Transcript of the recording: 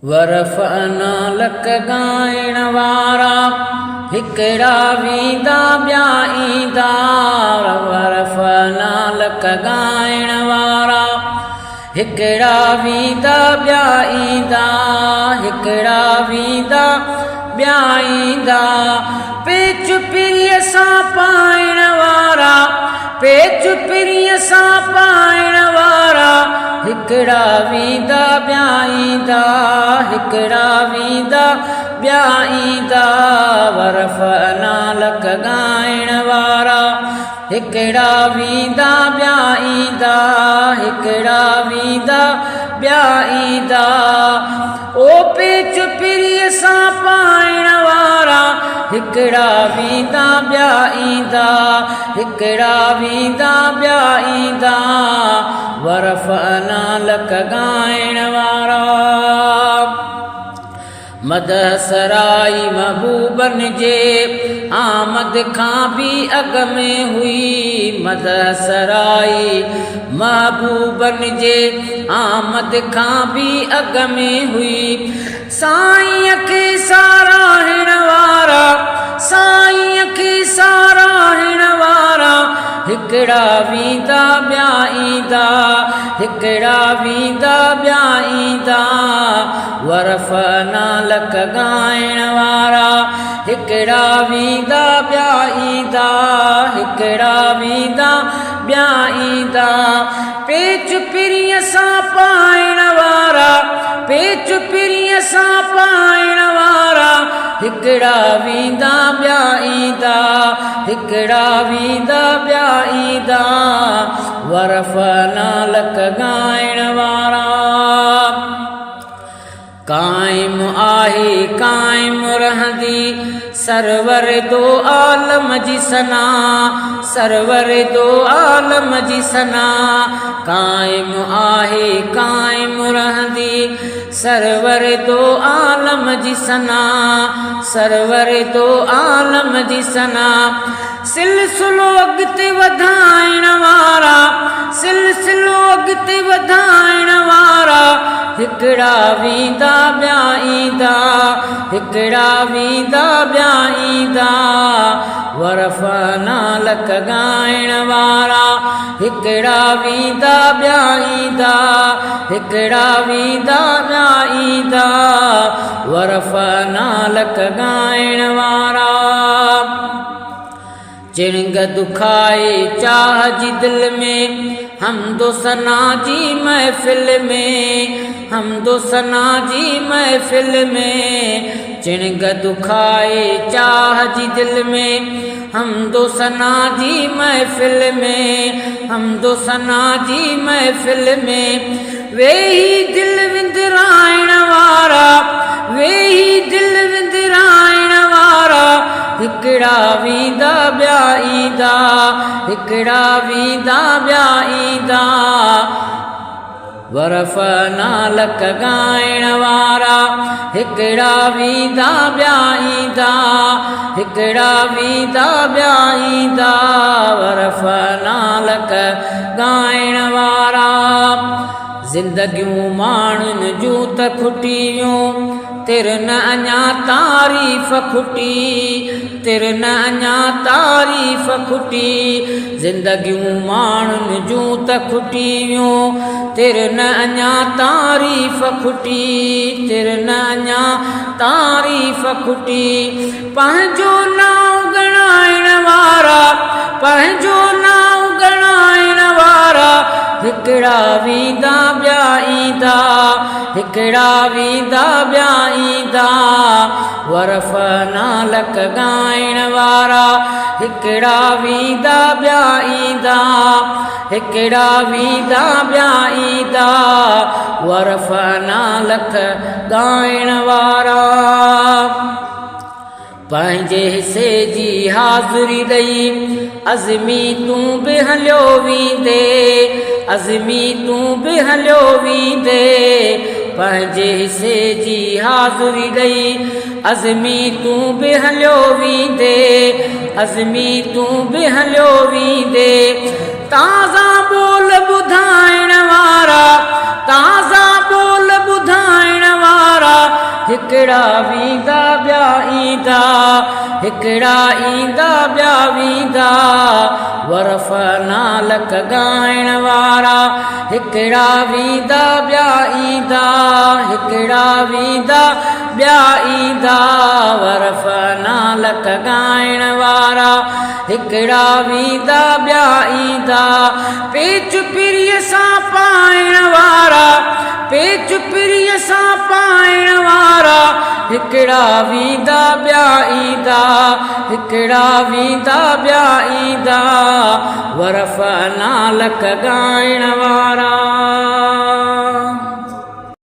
वरफ़अना luck ॻाइण वारा हिकिड़ा वेंदा ॿिया ईंदा। वरफ़अना लक ॻाइण वारा हिकिड़ा वेंदा ॿिया ईंदा। हिकिड़ा वेंदा ॿिया ईंदा। पेच पिरीअ सां पाइण वारा पेच पिरीअ सां पाइण वारा हिकिड़ा वेंदा ॿिया ईंदा। हिकिड़ा वेंदा ॿिया ईंदा। वरफ़अना लक ॻाइण वारा हिकिड़ा वेंदा ॿिया ईंदा। हिकिड़ा वेंदा ॿिया ईंदा। ओ पेच पिरीअ सां पाइण वारा हिकिड़ा वेंदा ॿिया ईंदा। हिकिड़ा वेंदा ॿिया ईंदा। वरफ़अना लक ॻाइण वारा मदह सराई महबूबनि जे आमद खां बि अॻ में हुई। मदह सराई महबूबनि जे आमद खां बि अॻ में हुई। साईं खे साराहिण वारा साईं खे साराहिण वारा हिकिड़ा वेंदा ॿिया ईंदा। हिकिड़ा वेंदा ॿिया ईंदा। वरफ़अना लक ॻाइण वारा हिकिड़ा वेंदा ॿिया ईंदा। हिकिड़ा वेंदा ॿिया ईंदा। पेच पिरीअ सां पाइण वारा पेच पिरीअ सां पाइण वारा हिकिड़ा वेंदा ॿिया ईंदा। हिकिड़ा वेंदा ॿिया ईंदा। वरफ़अना लक ॻाइण वारा क़ाइम आहे क़ाइम रहंदी सरवर दो आलम जी सना। सरवर दो आलम जी सना क़ाइम आहे क़ाइम रहंदी सरवर दो आलम जी सना। सरवर दो आलम जी सना सिलसिलो अॻिते वधाइण वारा सिलसिलो अॻिते वधाइण वारा हिकिड़ा वेंदा ॿिया ईंदा। हिकिड़ा वेंदा ॿिया ईंदा। वरफ़अना लक ॻाइण वारा हिकिड़ा वेंदा ॿिया ईंदा। हिकिड़ा वेंदा ॿिया ईंदा। वरफ़अना लक ॻाइण वारा चिणग दुखाए चाह जी दिल में हमदो सना जी महफ़िल में। हमदो सना जी महफ़िल में चिणग दुखाए चाह जी दिल में। हमदो सना जी महफ़िल में हमदो सना जी महफ़िल में वेही दिल विंदराइण वारा वेही दिल विंदराइण वारा हिकिड़ा वेंदा ॿिया ईंदा। हिकिड़ा वेंदा ॿिया ईंदा। वरफ़अना लक ॻाइण वारा हिकिड़ा वेंदा ॿिया ईंदा। हिकिड़ा वेंदा ॿिया ईंदा। वरफ़अना लक ॻाइण वारा ज़िंदगियूं माण्हुनि जूं त खुटी वियूं तिर न अञा तारीफ़ खुटी। तिर न अञा तारीफ़ खुटी ज़िंदगियूं माण्हुनि जूं त खुटी वियूं तिर न अञा तारीफ़ खुटी। तिर न अञा तारीफ़ खुटी पंहिंजो नाम ॻणाइण वारा पंहिंजो नाम ॻणाइण वारा हिकिड़ा वेंदा ॿिया ईंदा। हिकिड़ा वेंदा ॿिया ईंदा। वरफ़अना लक ॻाइण वारा हिकिड़ा वेंदा ॿिया ईंदा। हिकिड़ा वेंदा ॿिया ईंदा। वरफ़अना लक ॻाइण वारा पंहिंजे हिसे जी हाज़िरी ॾेई अज़मी तूं बि हलियो वेंदे। अज़मी तूं बि हलियो वेंदे। पंहिंजे हिसे जी हाज़िरी ॾेई अज़मी तूं बि हलियो वेंदे। अज़मी तूं बि हलियो वेंदे। ताज़ा बोल ॿुधाइण वारा ताज़ा बोल ॿुधाइण वारा हिकिड़ा वींदा ॿिया ईंदा, हिकिड़ा ईंदा ॿिया वींदा, वरफ़ नालक ॻाइण वारा हिकिड़ा वींदा ॿिया ईंदा, हिकिड़ा वींदा ॿिया ईंदा, वरफ़ नालक ॻाइण वारा हिकिड़ा वींदा ॿिया ईंदा, पेच पिरीअ सां पाइण वारा, पेच पिरीअ सां पाइण वारा हिकिड़ा वींदा ॿिया ईंदा, हिकिड़ा वींदा ॿिया ईंदा, वरफ़ नालक ॻाइण वारा।